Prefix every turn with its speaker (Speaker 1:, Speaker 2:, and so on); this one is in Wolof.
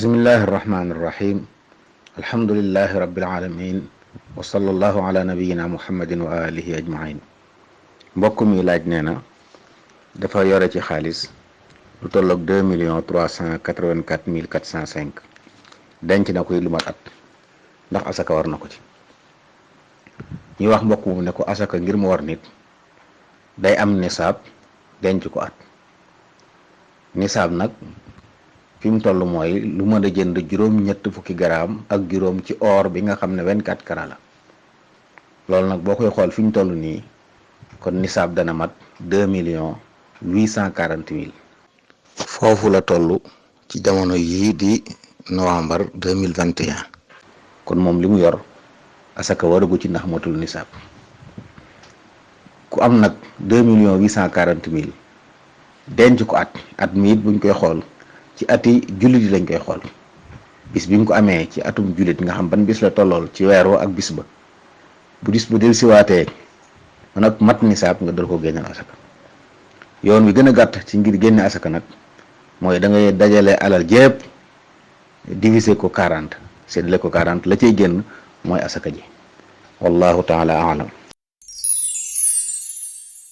Speaker 1: bismillahi irrahmani irrahim alhamdulilahi rabbil alamin wa sallallahu ala nabiyina muhammadin wa alihi ajmain. mbokk mi laaj nee na dafa yore ci xaalis lu tolloog 2,384,405 denc na koy lu mat at ndax asaka war na ko ci. ñuy wax mbokk mu ne ko asaka ngir mu war nit day am nisaab denc ko at. nisaab nag fi mu toll mooy lu mën a jënd juróom-ñett fukki garaam ak juróom ci or bi nga xam ne 24 carats la. loolu nag boo koy xool fi ñu toll nii kon nisaab dana mat 2,840,000. foofu la toll ci jamono yii di novembre 2021. kon moom li mu yor asaka waragu ci ndax matul nisaab. ku am nag 2,840,000 denc ko at mi it buñ koy xool ci ati jullit yi lañ koy xool bis bi nga ko amee ci atum jullit nga xam ban bis la tollool ci weer wa ak bis ba bu dis bu del siwaatee man ak mat nisaab nga dal ko génneel asaka. yoon wi gën a gàtt ci ngir génne asaka nag mooy da ngay dajale alal jépp diviser ko 40 séddale ko 40 la cay génn mooy asaka ji wallahu taala alam.